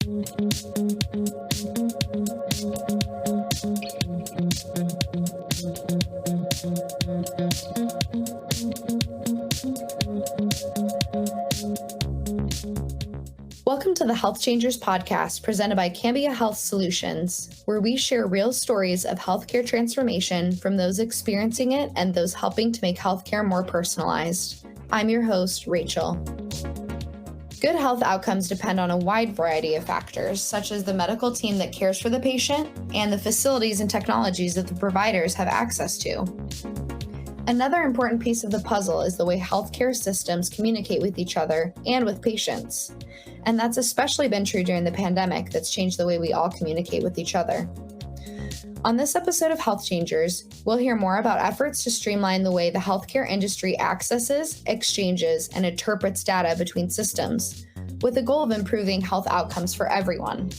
Welcome to the HealthChangers podcast presented by Cambia Health Solutions, where we share real stories of healthcare transformation from those experiencing it and those helping to make healthcare more personalized. I'm your host, Rachel. Good health outcomes depend on a wide variety of factors, such as the medical team that cares for the patient and the facilities and technologies that the providers have access to. Another important piece of the puzzle is the way healthcare systems communicate with each other and with patients. And that's especially been true during the pandemic that's changed the way we all communicate with each other. On this episode of HealthChangers, we'll hear more about efforts to streamline the way the healthcare industry accesses, exchanges, and interprets data between systems, with the goal of improving health outcomes for everyone.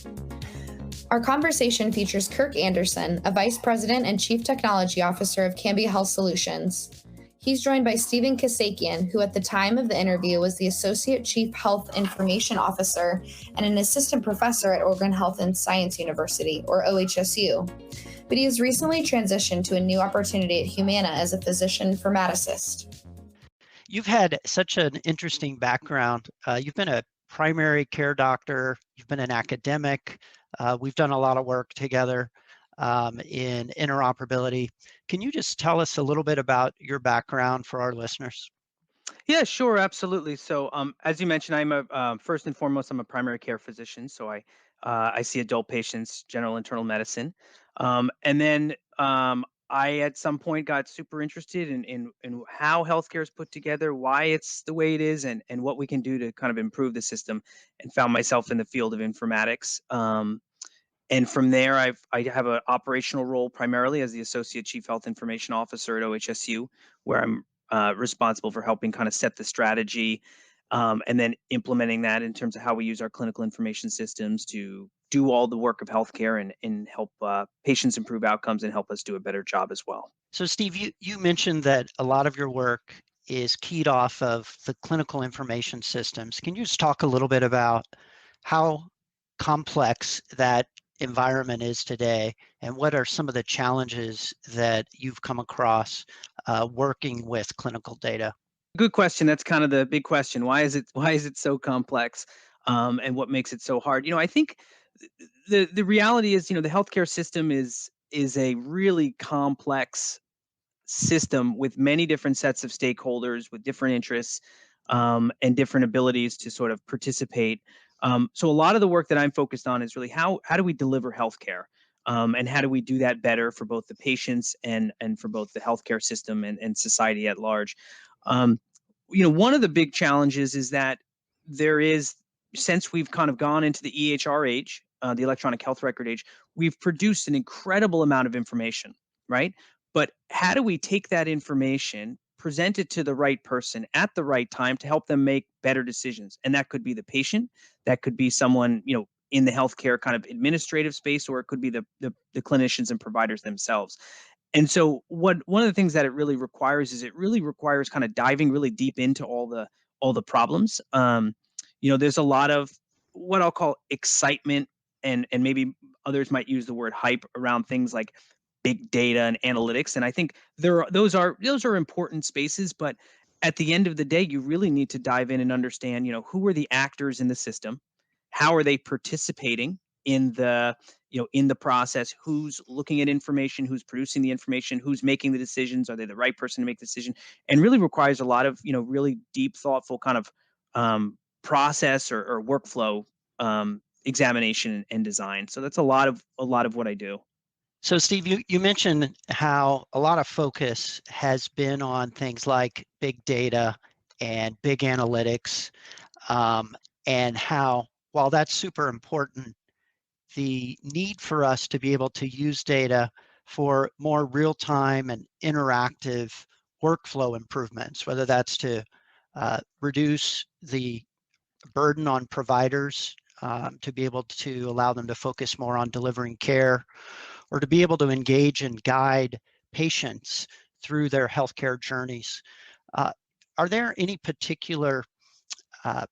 Our conversation features Kirk Anderson, a Vice President and Chief Technology Officer of Cambia Health Solutions. He's joined by Steven Kassakian, who at the time of the interview was the Associate Chief Health Information Officer and an Assistant Professor at Oregon Health and Science University, or OHSU. But he has recently transitioned to a new opportunity at Humana as a physician informaticist. You've had such an interesting background. You've been a primary care doctor, you've been an academic. We've done a lot of work together in interoperability. Can you just tell us a little bit about your background for our listeners? Yeah, sure, absolutely. So, as you mentioned, first and foremost, I'm a primary care physician. So I see adult patients, general internal medicine, and then I at some point got super interested in how healthcare is put together, why it's the way it is, and what we can do to kind of improve the system, and found myself in the field of informatics. And from there, I have an operational role primarily as the Associate Chief Health Information Officer at OHSU, where I'm responsible for helping kind of set the strategy and then implementing that in terms of how we use our clinical information systems to do all the work of healthcare and help patients improve outcomes and help us do a better job as well. So Steve, you mentioned that a lot of your work is keyed off of the clinical information systems. Can you just talk a little bit about how complex that environment is today, and what are some of the challenges that you've come across working with clinical data? Good question. That's kind of the big question. Why is it so complex, and what makes it so hard? I think the reality is, the healthcare system is a really complex system with many different sets of stakeholders with different interests and different abilities to sort of participate. So a lot of the work that I'm focused on is really how do we deliver healthcare, and how do we do that better for both the patients and for both the healthcare system and society at large. One of the big challenges is that since we've kind of gone into the EHR age, the electronic health record age, we've produced an incredible amount of information, right? But how do we take that information, present it to the right person at the right time to help them make better decisions? And that could be the patient, that could be someone, in the healthcare kind of administrative space, or it could be the clinicians and providers themselves. And so one of the things that it really requires kind of diving really deep into all the problems. There's a lot of what I'll call excitement, and maybe others might use the word hype around things like big data and analytics. And I think those are important spaces, but at the end of the day, you really need to dive in and understand, who are the actors in the system, how are they participating in the process, who's looking at information, who's producing the information, who's making the decisions, are they the right person to make the decision, and really requires a lot of really deep, thoughtful kind of process or workflow examination and design. So that's a lot of what I do. So Steve, you mentioned how a lot of focus has been on things like big data and big analytics, and how, while that's super important, the need for us to be able to use data for more real-time and interactive workflow improvements, whether that's to reduce the burden on providers, to be able to allow them to focus more on delivering care, or to be able to engage and guide patients through their healthcare journeys. Are there any particular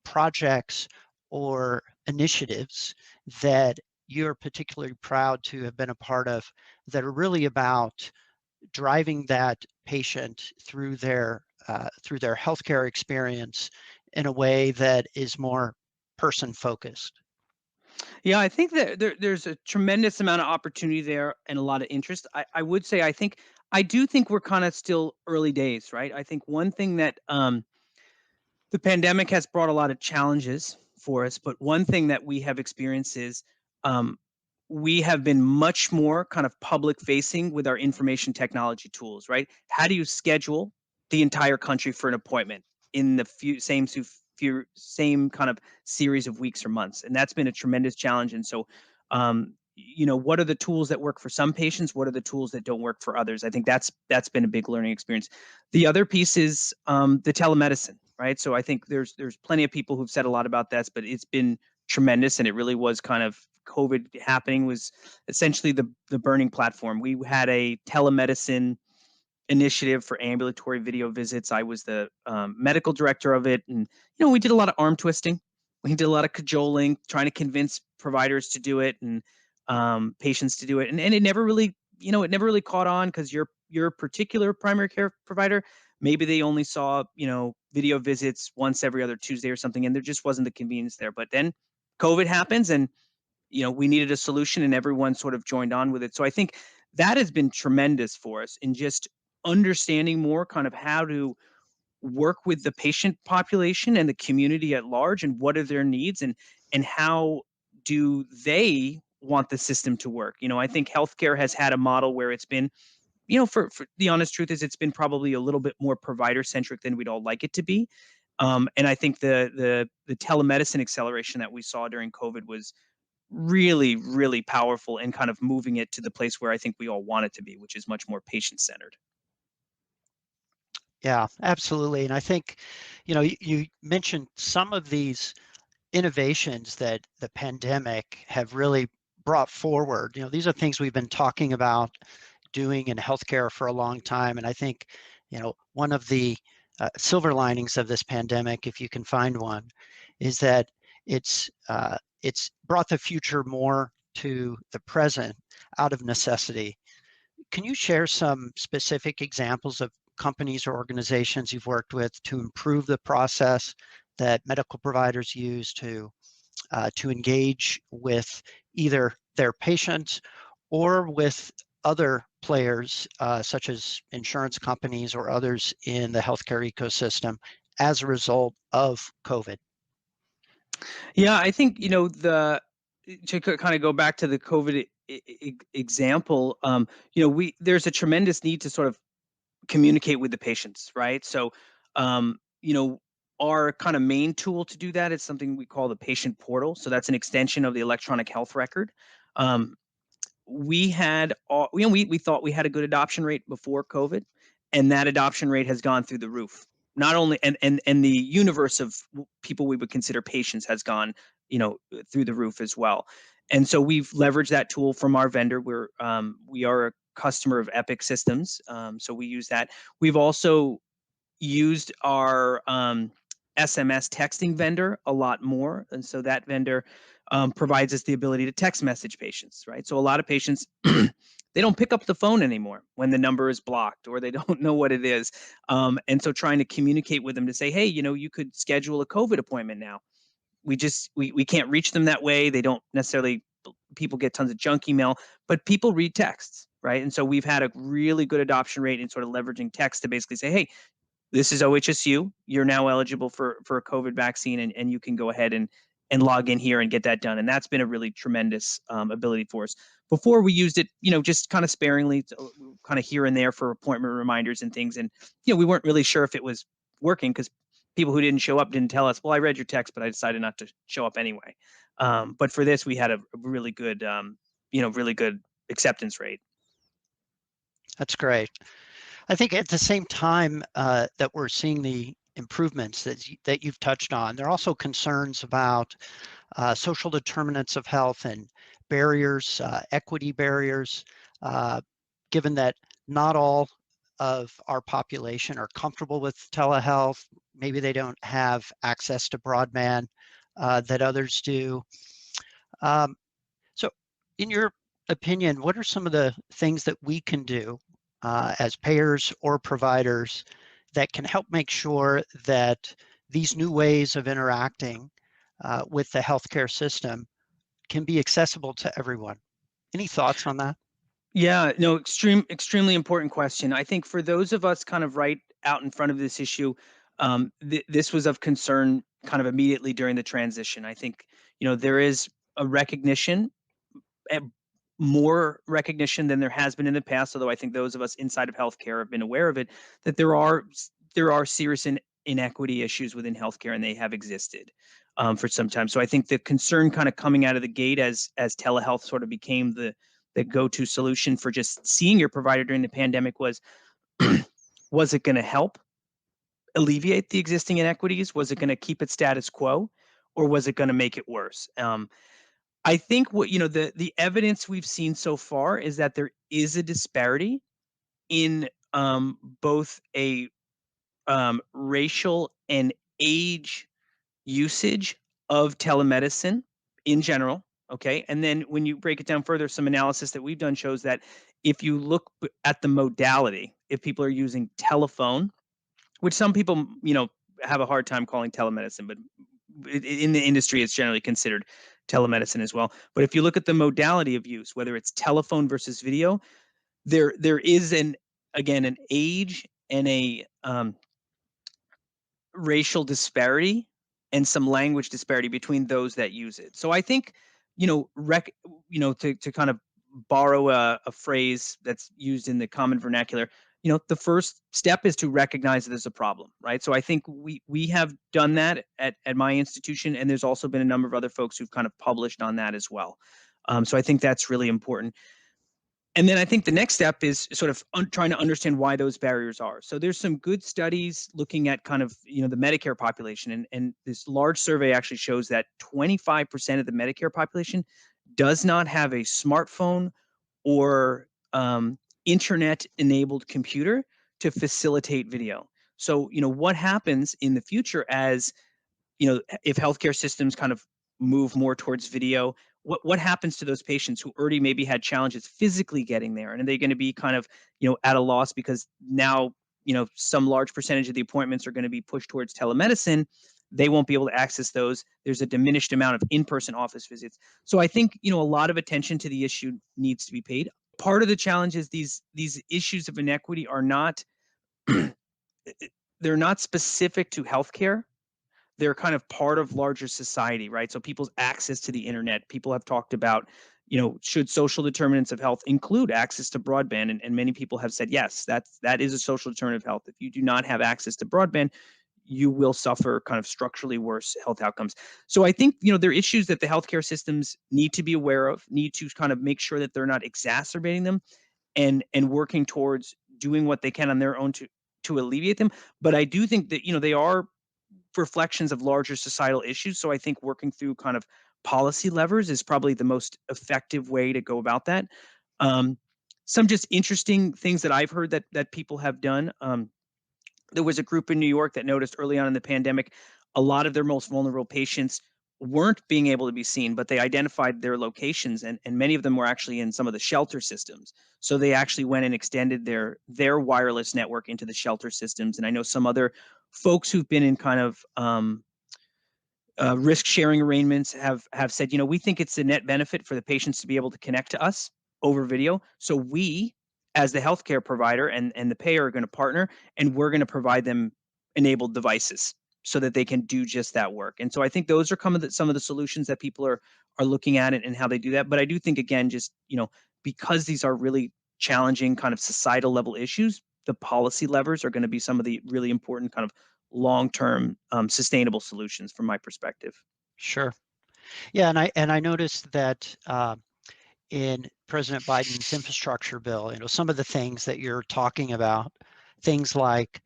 projects or initiatives that you're particularly proud to have been a part of that are really about driving that patient through their healthcare experience in a way that is more person focused? Yeah, I think that there's a tremendous amount of opportunity there and a lot of interest. I would say I do think we're kind of still early days, right? I think one thing that the pandemic has brought a lot of challenges for us, but one thing that we have experienced is um, we have been much more kind of public facing with our information technology tools, right? How do you schedule the entire country for an appointment in the same kind of series of weeks or months? And that's been a tremendous challenge. And so, what are the tools that work for some patients? What are the tools that don't work for others? I think that's been a big learning experience. The other piece is the telemedicine, right? So I think there's plenty of people who've said a lot about this, but it's been tremendous, and it really was kind of COVID happening was essentially the burning platform. We had a telemedicine initiative for ambulatory video visits. I was the medical director of it, and we did a lot of arm twisting. We did a lot of cajoling, trying to convince providers to do it and patients to do it, and it never really, it never really caught on because your particular primary care provider, maybe they only saw video visits once every other Tuesday or something, and there just wasn't the convenience there. But then COVID happens, and we needed a solution, and everyone sort of joined on with it. So I think that has been tremendous for us in just understanding more kind of how to work with the patient population and the community at large, and what are their needs, and how do they want the system to work. I think healthcare has had a model where it's been, for the honest truth is, it's been probably a little bit more provider centric than we'd all like it to be. And I think the telemedicine acceleration that we saw during COVID was really, really powerful in kind of moving it to the place where I think we all want it to be, which is much more patient-centered. Yeah, absolutely. And I think, you mentioned some of these innovations that the pandemic have really brought forward. These are things we've been talking about doing in healthcare for a long time. And I think, one of the silver linings of this pandemic, if you can find one, is that it's brought the future more to the present out of necessity. Can you share some specific examples of companies or organizations you've worked with to improve the process that medical providers use to engage with either their patients or with other players, such as insurance companies or others in the healthcare ecosystem as a result of COVID? Yeah, I think, to kind of go back to the COVID example, there's a tremendous need to sort of communicate with the patients, right? So, um, you know, our kind of main tool to do that is something we call the patient portal. So that's an extension of the electronic health record. Um, we had all, we thought we had a good adoption rate before COVID, and that adoption rate has gone through the roof. Not only and the universe of people we would consider patients has gone, through the roof as well. And so we've leveraged that tool from our vendor. We are a customer of Epic Systems, so we use that. We've also used our SMS texting vendor a lot more. And so that vendor provides us the ability to text message patients, right? So a lot of patients, they don't pick up the phone anymore when the number is blocked or they don't know what it is. And so trying to communicate with them to say, hey, you could schedule a COVID appointment now. We can't reach them that way. They don't necessarily, people get tons of junk email, but people read texts, right? And so we've had a really good adoption rate in sort of leveraging text to basically say, hey, this is OHSU. You're now eligible for a COVID vaccine, and you can go ahead and log in here and get that done. And that's been a really tremendous ability for us. Before we used it, just kind of sparingly, kind of here and there for appointment reminders and things. And we weren't really sure if it was working because people who didn't show up didn't tell us. Well, I read your text, but I decided not to show up anyway. But for this, we had a really good, really good acceptance rate. That's great. I think at the same time that we're seeing the improvements that you've touched on, there are also concerns about social determinants of health and barriers, equity barriers, given that not all of our population are comfortable with telehealth. Maybe they don't have access to broadband. that others do. So in your opinion, what are some of the things that we can do as payers or providers that can help make sure that these new ways of interacting with the healthcare system can be accessible to everyone? Any thoughts on that? Yeah, no, extremely important question. I think for those of us kind of right out in front of this issue, this was of concern kind of immediately during the transition. I think, there is a recognition, eh, more recognition than there has been in the past, although I think those of us inside of healthcare have been aware of it, that there are serious inequity issues within healthcare, and they have existed for some time. So I think the concern kind of coming out of the gate as telehealth sort of became the go-to solution for just seeing your provider during the pandemic was was it going to help alleviate the existing inequities? Was it going to keep it status quo, or was it going to make it worse? I think what the evidence we've seen so far is that there is a disparity in both a racial and age usage of telemedicine in general. Okay. And then when you break it down further, some analysis that we've done shows that if you look at the modality, if people are using telephone, which some people, have a hard time calling telemedicine, but in the industry, it's generally considered telemedicine as well. But if you look at the modality of use, whether it's telephone versus video, there is an age and a racial disparity and some language disparity between those that use it. So I think, to kind of borrow a phrase that's used in the common vernacular, the first step is to recognize that there's a problem, right? So I think we have done that at my institution, and there's also been a number of other folks who've kind of published on that as well. So I think that's really important. And then I think the next step is sort of trying to understand why those barriers are. So there's some good studies looking at kind of, the Medicare population. And this large survey actually shows that 25% of the Medicare population does not have a smartphone or internet-enabled computer to facilitate video. So, what happens in the future as, if healthcare systems kind of move more towards video, what happens to those patients who already maybe had challenges physically getting there? And are they going to be kind of, at a loss because now, some large percentage of the appointments are going to be pushed towards telemedicine? They won't be able to access those. There's a diminished amount of in-person office visits. So I think, a lot of attention to the issue needs to be paid. Part of the challenge is these issues of inequity are not they're not specific to healthcare. They're kind of part of larger society, right? So people's access to the internet, people have talked about, should social determinants of health include access to broadband? And many people have said, yes, that is a social determinant of health. If you do not have access to broadband, you will suffer kind of structurally worse health outcomes. So I think, there are issues that the healthcare systems need to be aware of, need to kind of make sure that they're not exacerbating them and working towards doing what they can on their own to alleviate them. But I do think that, they are reflections of larger societal issues. So I think working through kind of policy levers is probably the most effective way to go about that. Some just interesting things that I've heard that people have done. There was a group in New York that noticed early on in the pandemic, a lot of their most vulnerable patients weren't being able to be seen, but they identified their locations, and many of them were actually in some of the shelter systems. So they actually went and extended their wireless network into the shelter systems. And I know some other folks who've been in kind of risk sharing arrangements have said, we think it's a net benefit for the patients to be able to connect to us over video. So we, as the healthcare provider and the payer, are going to partner, and we're going to provide them enabled devices so that they can do just that work. And so I think those are some of the solutions that people are looking at it and how they do that. But I do think, again, just, because these are really challenging kind of societal level issues, the policy levers are going to be some of the really important kind of long-term sustainable solutions from my perspective. Sure. Yeah, and I noticed that in President Biden's infrastructure bill, some of the things that you're talking about, things like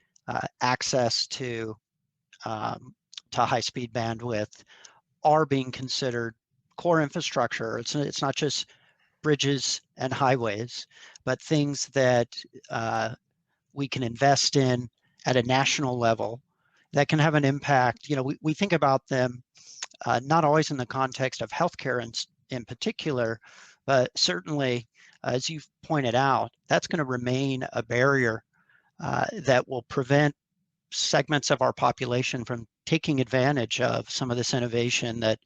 access to high-speed bandwidth, are being considered core infrastructure. It's not just bridges and highways, but things that we can invest in at a national level that can have an impact. We think about them not always in the context of healthcare in particular, but certainly, as you've pointed out, that's going to remain a barrier that will prevent segments of our population from taking advantage of some of this innovation that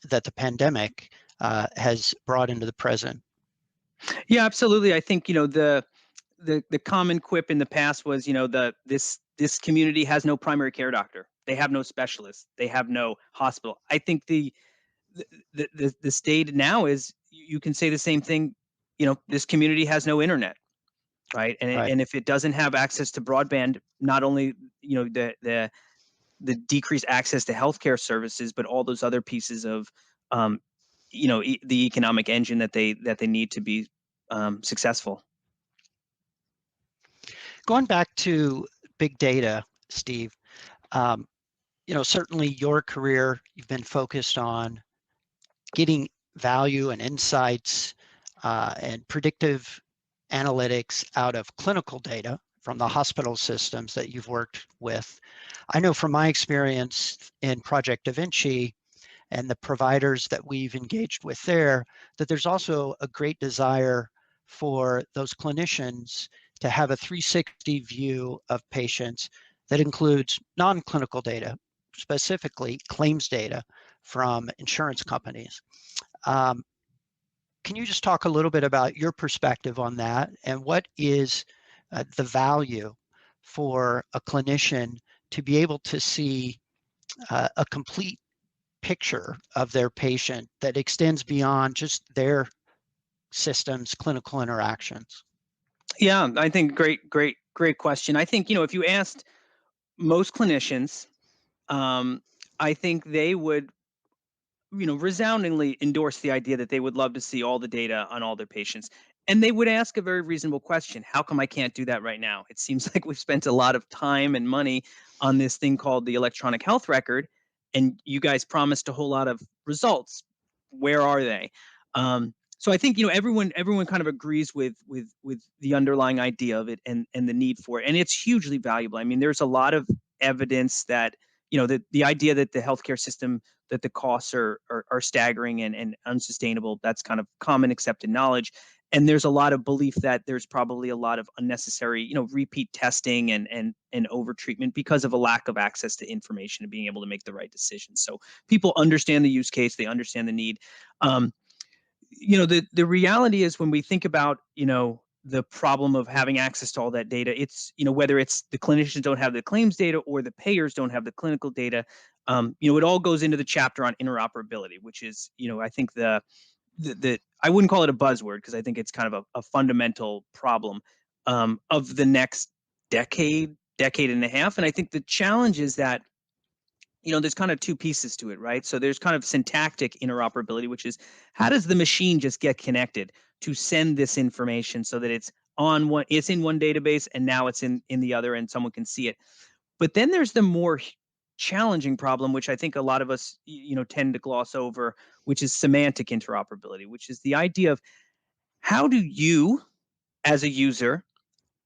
that the pandemic has brought into the present. Yeah, absolutely. I think, the common quip in the past was, this community has no primary care doctor. They have no specialist. They have no hospital. I think the state now is you can say the same thing. This community has no internet, right? Right. And if it doesn't have access to broadband, not only the decreased access to healthcare services, but all those other pieces of the economic engine that they need to be successful. Going back to big data, Steve, certainly your career, you've been focused on getting value and insights and predictive analytics out of clinical data from the hospital systems that you've worked with. I know from my experience in Project Da Vinci and the providers that we've engaged with there, that there's also a great desire for those clinicians to have a 360 view of patients that includes non-clinical data, specifically claims data from insurance companies. Can you just talk a little bit about your perspective on that, and what is the value for a clinician to be able to see a complete picture of their patient that extends beyond just their system's clinical interactions? Yeah, I think great question. I think, if you asked most clinicians, I think they would, resoundingly endorse the idea that they would love to see all the data on all their patients. And they would ask a very reasonable question. How come I can't do that right now? It seems like we've spent a lot of time and money on this thing called the electronic health record, and you guys promised a whole lot of results. Where are they? So I think, everyone kind of agrees with the underlying idea of it and the need for it, and it's hugely valuable. I mean, there's a lot of evidence that the idea that the healthcare system, that the costs are staggering and unsustainable. That's kind of common accepted knowledge. And there's a lot of belief that there's probably a lot of unnecessary, repeat testing and over-treatment because of a lack of access to information and being able to make the right decisions. So people understand the use case, they understand the need. The reality is, when we think about, the problem of having access to all that data, it's, whether it's the clinicians don't have the claims data or the payers don't have the clinical data, it all goes into the chapter on interoperability, which is, I think the I wouldn't call it a buzzword, because I think it's kind of a fundamental problem of the next decade and a half. And I think the challenge is that, there's kind of two pieces to it, right? So there's kind of syntactic interoperability, which is, how does the machine just get connected to send this information so that it's in one database and now it's in the other and someone can see it. But then there's the more challenging problem, which I think a lot of us, tend to gloss over, which is semantic interoperability, which is the idea of, how do you, as a user,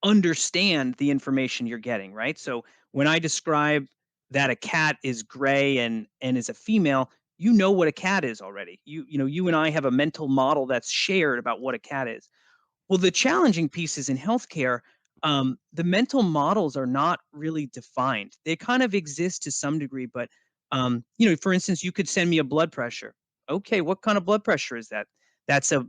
understand the information you're getting, right? So when I describe that a cat is gray and is a female, you know what a cat is already. You and I have a mental model that's shared about what a cat is. Well, the challenging piece is in healthcare, the mental models are not really defined. They kind of exist to some degree, but for instance, you could send me a blood pressure. Okay, what kind of blood pressure is that? That's a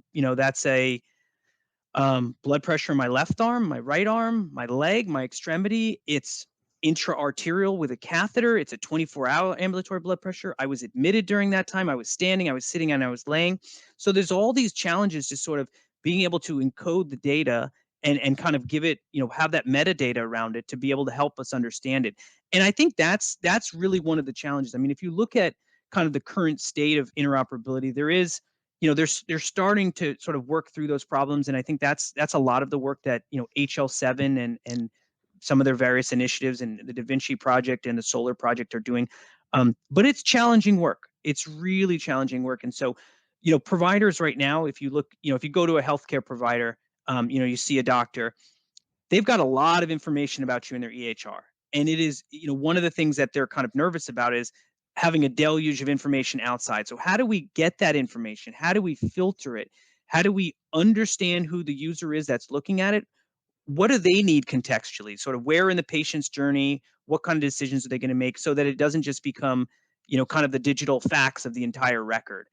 blood pressure in my left arm, my right arm, my leg, my extremity. It's intra-arterial with a catheter. It's a 24-hour ambulatory blood pressure. I was admitted during that time. I was standing, I was sitting, and I was laying. So there's all these challenges to sort of being able to encode the data and kind of give it, have that metadata around it to be able to help us understand it. And I think that's really one of the challenges. I mean, if you look at kind of the current state of interoperability, there is, they're starting to sort of work through those problems. And I think that's a lot of the work that, HL7 and some of their various initiatives and the Da Vinci project and the Solar project are doing. But it's challenging work. It's really challenging work. And so, providers right now, if you look, if you go to a healthcare provider, you see a doctor, they've got a lot of information about you in their EHR. And it is, one of the things that they're kind of nervous about is having a deluge of information outside. So how do we get that information? How do we filter it? How do we understand who the user is that's looking at it? What do they need contextually? Sort of where in the patient's journey, what kind of decisions are they going to make so that it doesn't just become, kind of the digital facts of the entire record.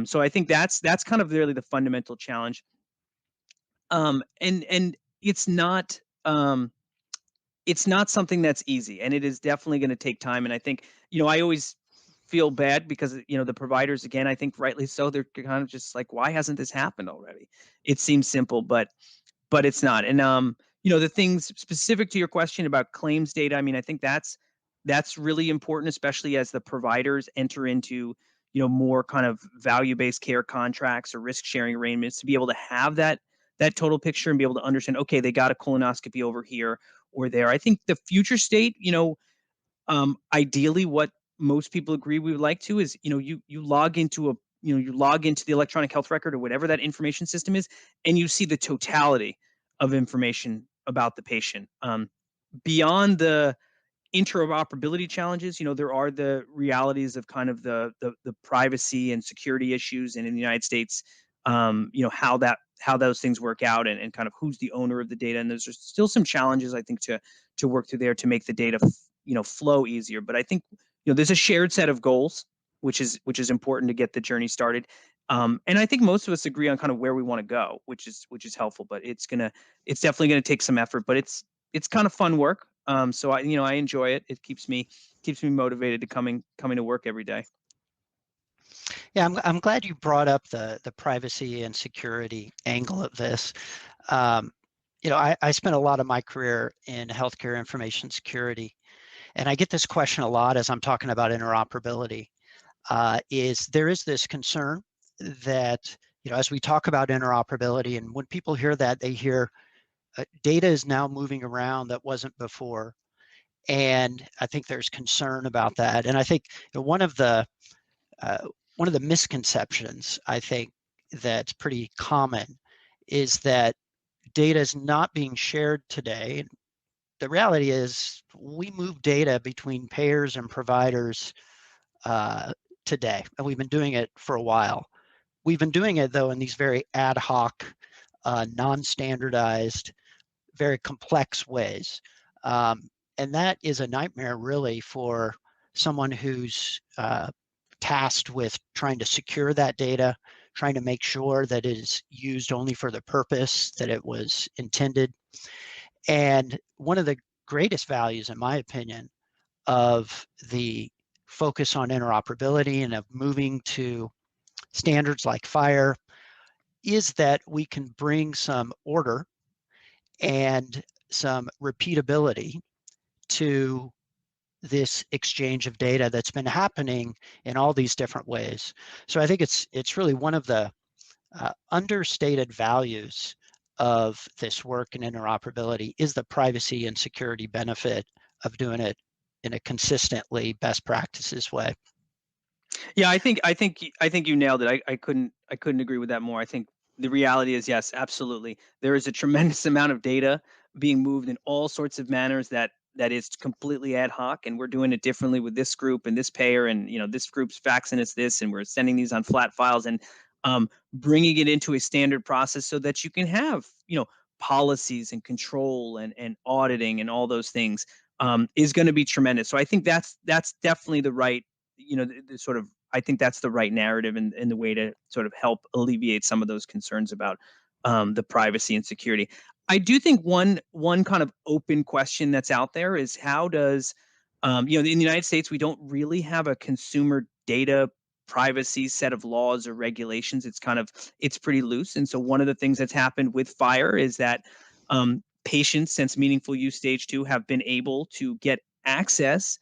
So I think that's kind of really the fundamental challenge. And it's not something that's easy, and it is definitely going to take time. And I think, I always feel bad because, the providers, again, I think rightly so, they're kind of just like, why hasn't this happened already? It seems simple, but it's not. And the things specific to your question about claims data, I mean, I think that's really important, especially as the providers enter into, more kind of value-based care contracts or risk-sharing arrangements, to be able to have that total picture and be able to understand, okay, they got a colonoscopy over here or there. I think the future state, ideally, what most people agree we would like to is, you log into the electronic health record or whatever that information system is, and you see the totality of information about the patient. Beyond the interoperability challenges, there are the realities of kind of the privacy and security issues, and in the United States, how those things work out, and kind of who's the owner of the data. And there's still some challenges, I think, to work through there to make the data flow easier. But I think, there's a shared set of goals, which is important to get the journey started. And I think most of us agree on kind of where we want to go, which is helpful. But it's definitely gonna take some effort. But it's kind of fun work. So I enjoy it. It keeps me motivated to coming to work every day. Yeah, I'm glad you brought up the privacy and security angle of this. I spent a lot of my career in healthcare information security, and I get this question a lot as I'm talking about interoperability. There is this concern that, as we talk about interoperability, and when people hear that, they hear data is now moving around that wasn't before. And I think there's concern about that. And I think one of the misconceptions, I think, that's pretty common is that data is not being shared today. The reality is we move data between payers and providers today, and we've been doing it for a while. We've been doing it, though, in these very ad hoc, non-standardized, very complex ways. And that is a nightmare, really, for someone who's tasked with trying to secure that data, trying to make sure that it is used only for the purpose that it was intended. And one of the greatest values, in my opinion, of the focus on interoperability and of moving to standards like FHIR is that we can bring some order and some repeatability to this exchange of data that's been happening in all these different ways. So I think it's really one of the understated values of this work in interoperability is the privacy and security benefit of doing it in a consistently best practices way. Yeah, I think you nailed it. I couldn't agree with that more. I think the reality is, yes, absolutely. There is a tremendous amount of data being moved in all sorts of manners that is completely ad hoc, and we're doing it differently with this group and this payer, and this group's faxing us this, and we're sending these on flat files, and bringing it into a standard process so that you can have policies and control and auditing and all those things is going to be tremendous. So I think that's definitely the right the sort of I think that's the right narrative and the way to sort of help alleviate some of those concerns about the privacy and security. I do think one kind of open question that's out there is how does in the United States we don't really have a consumer data privacy set of laws or regulations. It's pretty loose, and so one of the things that's happened with FHIR is that patients since meaningful use stage 2 have been able to get access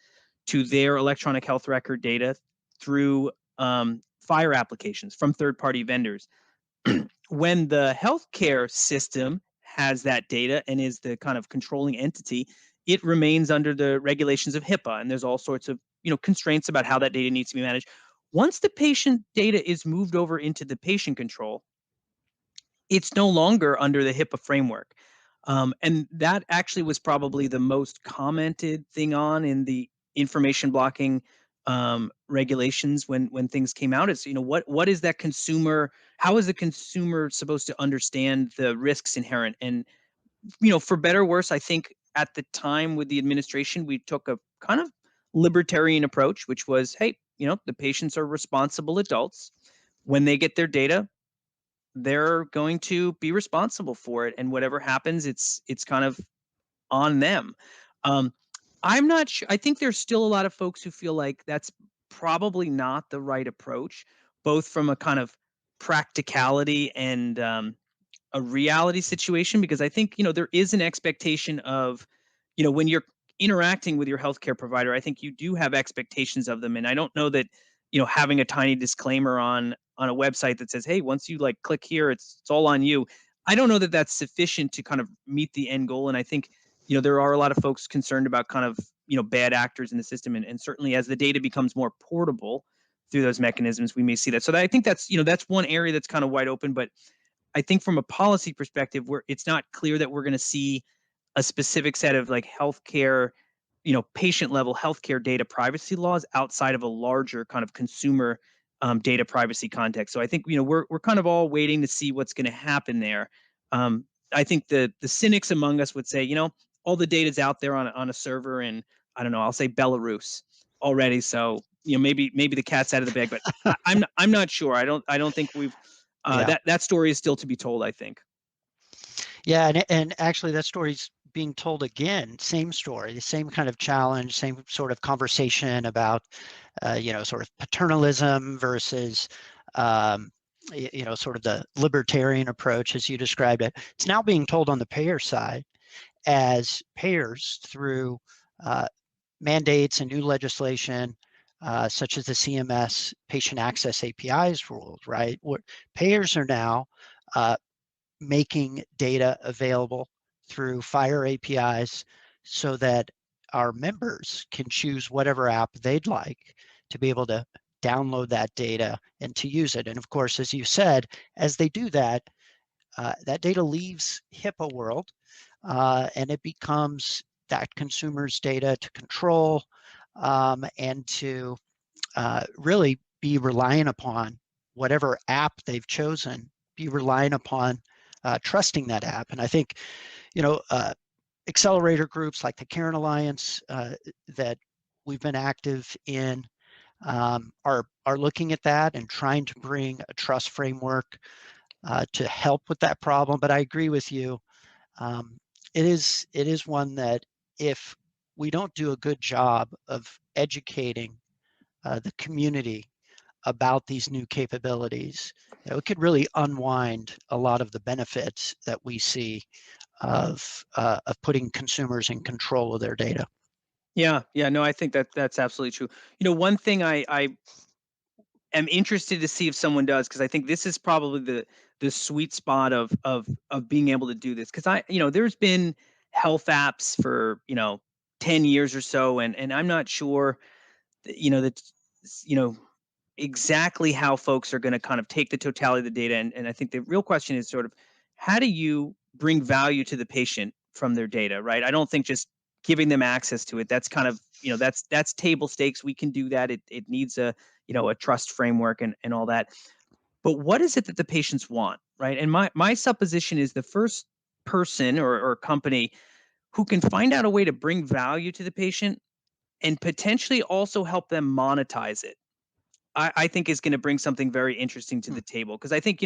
to their electronic health record data through FHIR applications from third-party vendors. When the healthcare system has that data and is the kind of controlling entity, it remains under the regulations of HIPAA, and there's all sorts of constraints about how that data needs to be managed. Once the patient data is moved over into the patient control, it's no longer under the HIPAA framework. And that actually was probably the most commented thing on in the information blocking regulations when things came out. It's, what is that consumer? How is the consumer supposed to understand the risks inherent? And for better or worse, I think at the time with the administration, we took a kind of libertarian approach, which was, hey, the patients are responsible adults. When they get their data, they're going to be responsible for it, and whatever happens, it's kind of on them. Um, I'm not sure. I think there's still a lot of folks who feel like that's probably not the right approach, both from a kind of practicality and a reality situation, because I think, there is an expectation of, when you're interacting with your healthcare provider, I think you do have expectations of them. And I don't know that, having a tiny disclaimer on a website that says, hey, once you like click here, it's all on you. I don't know that that's sufficient to kind of meet the end goal. And I think, there are a lot of folks concerned about kind of, bad actors in the system. And certainly as the data becomes more portable through those mechanisms, we may see that. So I think that's, that's one area that's kind of wide open. But I think from a policy perspective, where it's not clear that we're going to see a specific set of like healthcare, patient level healthcare data privacy laws outside of a larger kind of consumer data privacy context. So I think, we're kind of all waiting to see what's going to happen there. I think the cynics among us would say, all the data's out there on a server in, I don't know, I'll say Belarus already. So, maybe the cat's out of the bag, but I'm not sure. I don't think we've Yeah. that story is still to be told, I think. Yeah, and actually that story's being told again, same story, the same kind of challenge, same sort of conversation about, sort of paternalism versus, sort of the libertarian approach as you described it. It's now being told on the payer side as payers through mandates and new legislation, such as the CMS patient access APIs rules, right? Where payers are now making data available through FHIR APIs so that our members can choose whatever app they'd like to be able to download that data and to use it. And of course, as you said, as they do that, that data leaves HIPAA world and it becomes that consumer's data to control and to really be relying upon whatever app they've chosen, be relying upon trusting that app. And I think, accelerator groups like the Karen Alliance that we've been active in are looking at that and trying to bring a trust framework to help with that problem. But I agree with you. It is one that if we don't do a good job of educating the community about these new capabilities, it could really unwind a lot of the benefits that we see of putting consumers in control of their data. Yeah, no, I think that's absolutely true. One thing I am interested to see if someone does, because I think this is probably the sweet spot of being able to do this. Because there's been health apps for 10 years or so, and I'm not sure that exactly how folks are going to kind of take the totality of the data. And I think the real question is sort of, how do you bring value to the patient from their data, right? I don't think just giving them access to it, that's kind of, that's table stakes. We can do that. It needs a trust framework and all that. But what is it that the patients want, right? And my supposition is the first person or company who can find out a way to bring value to the patient and potentially also help them monetize it, I think is going to bring something very interesting to the table. Because I think,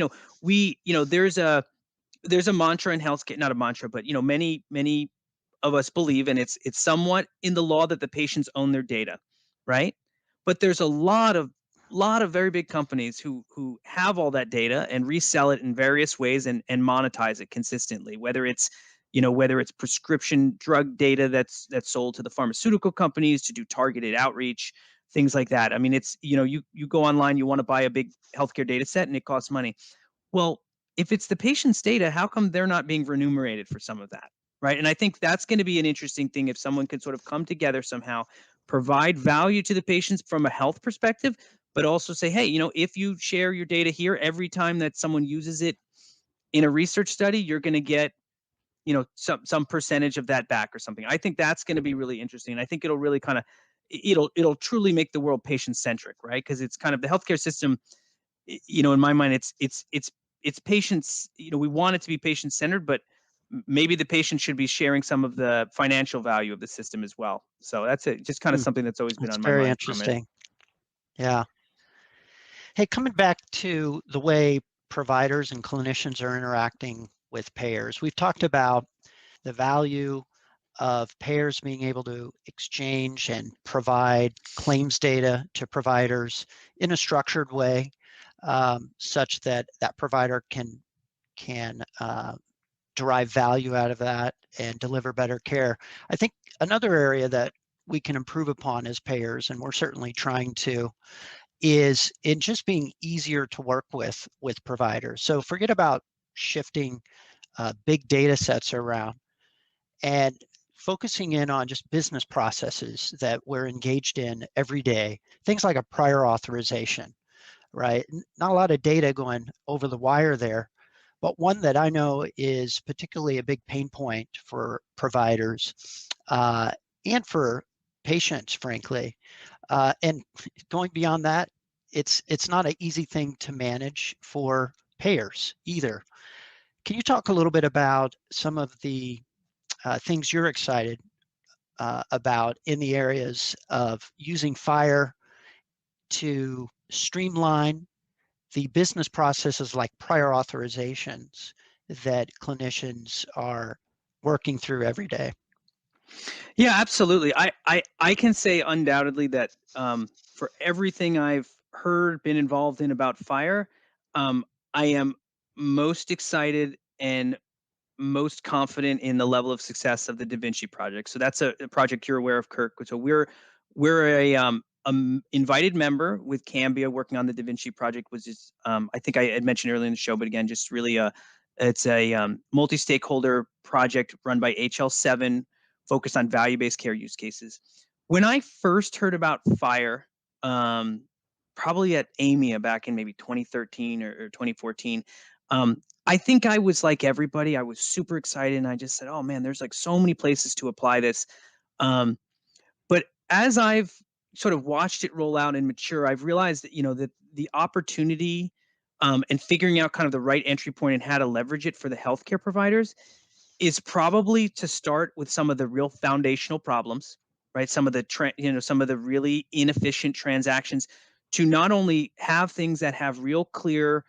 there's a mantra in healthcare, not a mantra, but many of us believe, and it's somewhat in the law, that the patients own their data, right? But there's a lot of very big companies who have all that data and resell it in various ways and monetize it consistently, whether it's prescription drug data that's sold to the pharmaceutical companies to do targeted outreach, things like that. I mean, it's, you go online, you want to buy a big healthcare data set and it costs money. Well, if it's the patient's data, how come they're not being remunerated for some of that? Right. And I think that's going to be an interesting thing if someone could sort of come together somehow, provide value to the patients from a health perspective, but also say, hey, if you share your data here, every time that someone uses it in a research study, you're going to get some percentage of that back or something. I think that's going to be really interesting. I think it'll really kind of it'll truly make the world patient centric, right? Because it's kind of the healthcare system, in my mind, it's patients. We want it to be patient centered, but maybe the patient should be sharing some of the financial value of the system as well. So that's it. Just kind of something that's always been That's on my very mind from it. interesting. Yeah. Hey, coming back to the way providers and clinicians are interacting with payers, we've talked about the value of payers being able to exchange and provide claims data to providers in a structured way, such that that provider can derive value out of that and deliver better care. I think another area that we can improve upon as payers, and we're certainly trying to, is in just being easier to work with providers. So forget about shifting big data sets around and focusing in on just business processes that we're engaged in every day. Things like a prior authorization, right? Not a lot of data going over the wire there, but one that I know is particularly a big pain point for providers and for patients, frankly. And going beyond that, it's not an easy thing to manage for payers either. Can you talk a little bit about some of the things you're excited about in the areas of using FHIR to streamline the business processes like prior authorizations that clinicians are working through every day? Yeah, absolutely. I can say undoubtedly that for everything I've heard, been involved in about FHIR, I am most excited and most confident in the level of success of the Da Vinci project. So that's a project you're aware of, Kirk. So we're a invited member with Cambia working on the Da Vinci project, which is I think I had mentioned earlier in the show, but again, just really it's a multi-stakeholder project run by HL7, focused on value-based care use cases. When I first heard about FHIR, probably at AMIA back in maybe 2013 or 2014, I think I was like everybody. I was super excited, and I just said, "Oh man, there's like so many places to apply this." But as I've sort of watched it roll out and mature, I've realized that that the opportunity and figuring out kind of the right entry point and how to leverage it for the healthcare providers is probably to start with some of the real foundational problems, right? Some of the some of the really inefficient transactions, to not only have things that have real clear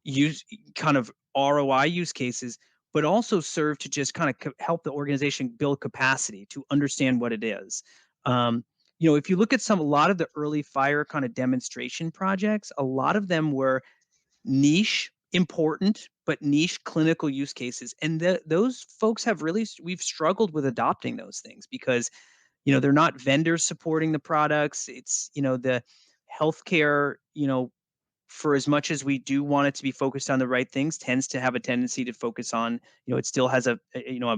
use kind of ROI use cases, but also serve to just kind of help the organization build capacity to understand what it is. If you look at a lot of the early FHIR kind of demonstration projects, a lot of them were niche, important, but niche clinical use cases. And those folks we've struggled with adopting those things because, they're not vendors supporting the products. It's, the healthcare, for as much as we do want it to be focused on the right things, tends to have a tendency to focus on, it still has a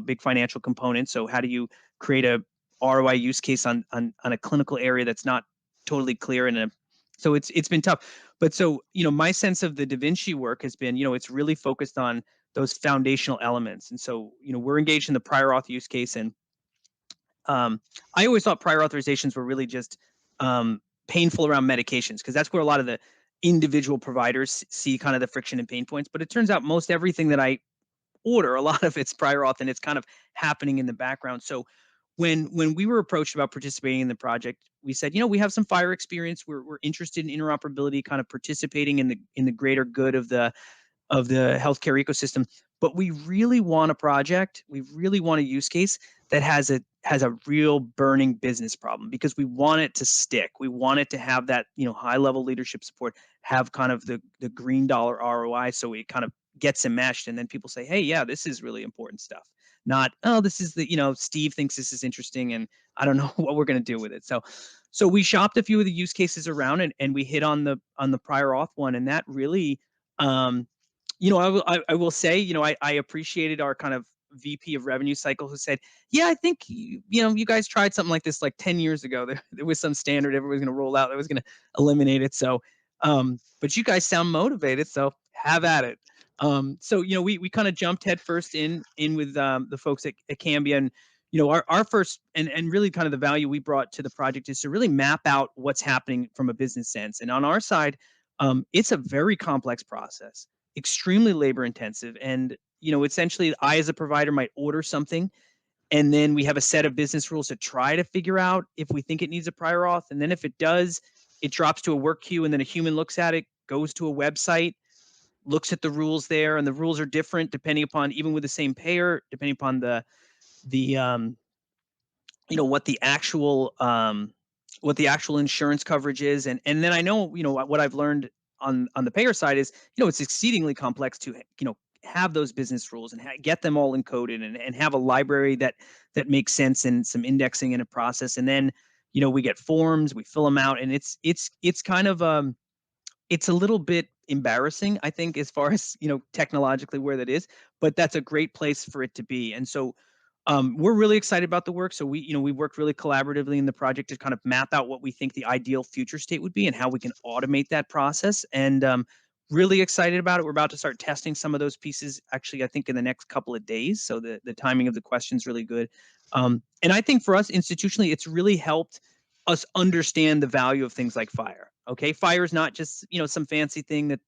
big financial component. So how do you create a ROI use case on a clinical area that's not totally clear? So it's been tough. But so, my sense of the Da Vinci work has been, it's really focused on those foundational elements. And so, we're engaged in the prior auth use case. And I always thought prior authorizations were really just painful around medications, because that's where a lot of the individual providers see kind of the friction and pain points. But it turns out most everything that I order, a lot of it's prior auth, and it's kind of happening in the background. So when we were approached about participating in the project, we said, we have some FHIR experience. We're interested in interoperability, kind of participating in the greater good of the healthcare ecosystem. But we really want a project. We really want a use case that has a real burning business problem, because we want it to stick. We want it to have that, high level leadership support, have kind of the green dollar ROI. So it kind of gets enmeshed, and then people say, hey, yeah, this is really important stuff. Not, oh, this is Steve thinks this is interesting and I don't know what we're going to do with it. So we shopped a few of the use cases around, and we hit on the prior auth one. And that really, I will say, I appreciated our kind of VP of revenue cycle, who said, yeah, I think, you guys tried something like this like 10 years ago. There was some standard everybody's going to roll out that was going to eliminate it. So, but you guys sound motivated, so have at it. So, we kind of jumped headfirst in with the folks at Cambia, and our first and really kind of the value we brought to the project is to really map out what's happening from a business sense. And on our side, it's a very complex process, extremely labor intensive. And, essentially I as a provider might order something, and then we have a set of business rules to try to figure out if we think it needs a prior auth. And then if it does, it drops to a work queue, and then a human looks at it, goes to a website, looks at the rules there, and the rules are different depending upon, even with the same payer, depending upon the what the actual insurance coverage is. And then I know, what I've learned on the payer side is, it's exceedingly complex to, have those business rules and get them all encoded, and have a library that makes sense, and some indexing in a process. And then, we get forms, we fill them out, and it's kind of it's a little bit embarrassing, I think, as far as, technologically where that is, but that's a great place for it to be. And so we're really excited about the work. So we worked really collaboratively in the project to kind of map out what we think the ideal future state would be and how we can automate that process. And really excited about it. We're about to start testing some of those pieces, actually, I think in the next couple of days. So the timing of the question is really good. And I think for us institutionally, it's really helped us understand the value of things like FHIR. Okay, FHIR is not just, some fancy thing that,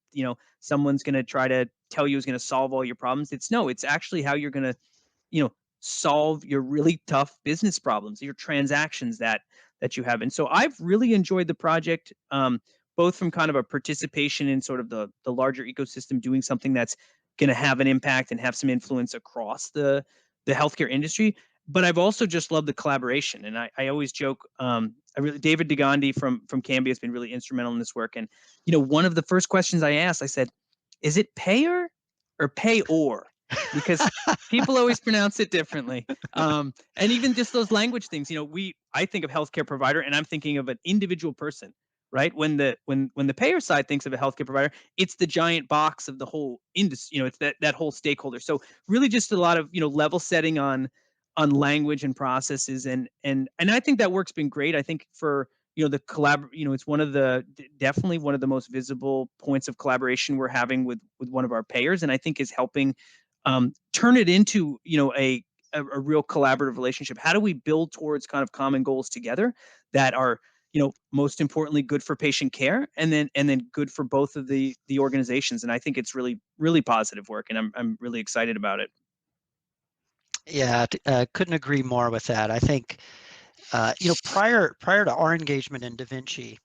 someone's going to try to tell you is going to solve all your problems. It's actually how you're going to, solve your really tough business problems, your transactions that you have. And so I've really enjoyed the project, both from kind of a participation in sort of the larger ecosystem, doing something that's going to have an impact and have some influence across the healthcare industry. But I've also just loved the collaboration. And I always joke, David DeGandhi from Cambia has been really instrumental in this work. And, one of the first questions I asked, I said, is it payer or pay-or? Because people always pronounce it differently. And even just those language things, I think of healthcare provider, and I'm thinking of an individual person, right? When the payer side thinks of a healthcare provider, it's the giant box of the whole industry, it's that whole stakeholder. So really just a lot of, level setting on language and processes. And I think that work's been great. I think for, the it's definitely one of the most visible points of collaboration we're having with one of our payers. And I think is helping turn it into, a real collaborative relationship. How do we build towards kind of common goals together that are, most importantly good for patient care, and then good for both of the organizations? And I think it's really, really positive work, and I'm really excited about it. Yeah, couldn't agree more with that. I think, prior to our engagement in DaVinci,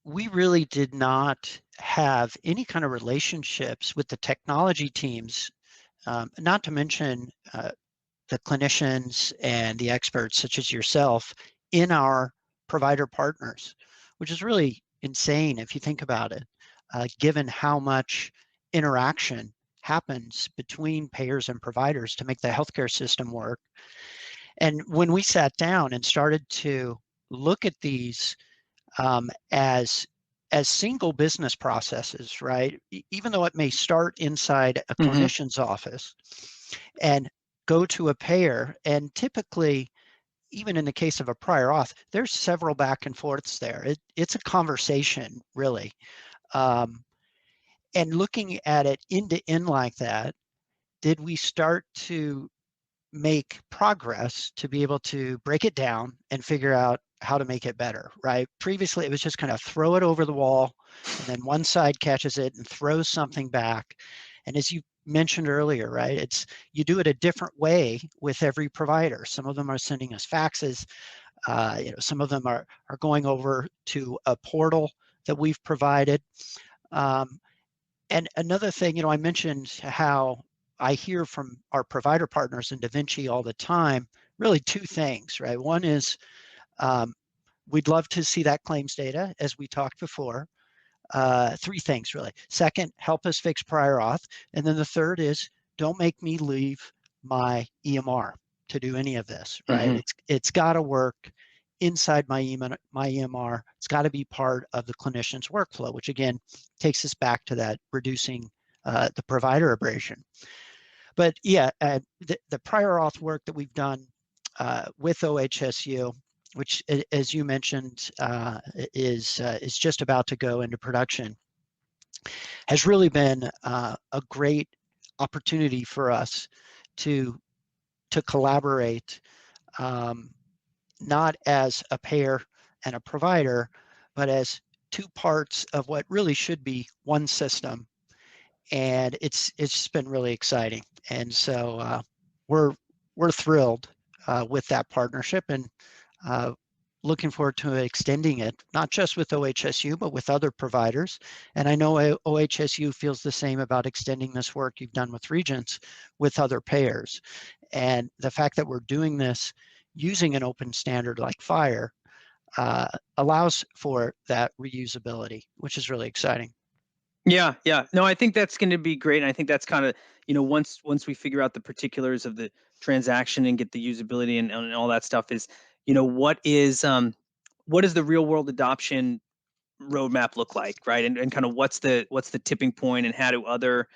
we really did not have any kind of relationships with the technology teams, not to mention the clinicians and the experts such as yourself in our provider partners, which is really insane if you think about it, given how much interaction happens between payers and providers to make the healthcare system work. And when we sat down and started to look at these as single business processes, right? Even though it may start inside a clinician's office and go to a payer, and typically, even in the case of a prior auth, there's several back and forths there. It's a conversation, really. And looking at it end to end like that, did we start to make progress to be able to break it down and figure out how to make it better, right? Previously, it was just kind of throw it over the wall, and then one side catches it and throws something back. And as you mentioned earlier, right, you do it a different way with every provider. Some of them are sending us faxes. Some of them are going over to a portal that we've provided. And another thing, I mentioned how I hear from our provider partners in DaVinci all the time, really two things, right? One is we'd love to see that claims data, as we talked before. Three things, really. Second, help us fix prior auth. And then the third is don't make me leave my EMR to do any of this, right? It's got to work inside my EMR. It's got to be part of the clinician's workflow, which again takes us back to that reducing the provider abrasion. But yeah, the prior auth work that we've done with OHSU, which, as you mentioned, is just about to go into production, has really been a great opportunity for us to to collaborate, not as a payer and a provider, but as two parts of what really should be one system. And it's just been really exciting. And so we're thrilled with that partnership, and looking forward to extending it, not just with OHSU, but with other providers. And I know OHSU feels the same about extending this work you've done with Regents with other payers. And the fact that we're doing this using an open standard like FHIR allows for that reusability, which is really exciting. Yeah, yeah. No, I think that's going to be great, and I think that's kind of, once we figure out the particulars of the transaction and get the usability and all that stuff, is what is the real world adoption roadmap look like, right? And kind of what's the tipping point, and how do other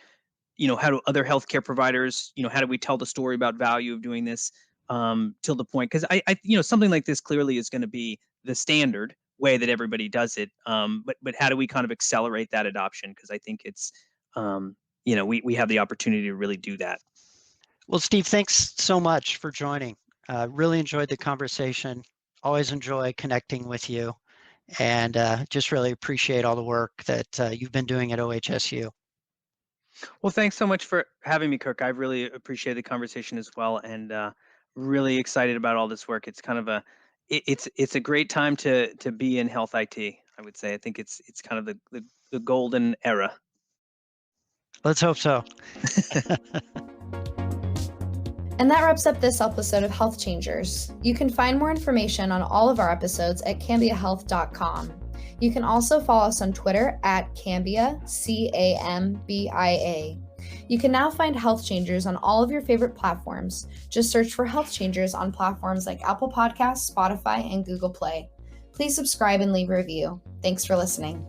healthcare providers, how do we tell the story about value of doing this till the point? Because I something like this clearly is going to be the standard way that everybody does it. But how do we kind of accelerate that adoption? Because I think it's we have the opportunity to really do that. Well, Steve, thanks so much for joining. Really enjoyed the conversation. Always enjoy connecting with you, and just really appreciate all the work that you've been doing at OHSU. Well, thanks so much for having me, Kirk. I really appreciate the conversation as well, and really excited about all this work. It's kind of it's a great time to be in health IT. I would say. I think it's kind of the golden era. Let's hope so. And that wraps up this episode of HealthChangers. You can find more information on all of our episodes at cambiahealth.com. You can also follow us on Twitter at Cambia, CAMBIA. You can now find HealthChangers on all of your favorite platforms. Just search for HealthChangers on platforms like Apple Podcasts, Spotify, and Google Play. Please subscribe and leave a review. Thanks for listening.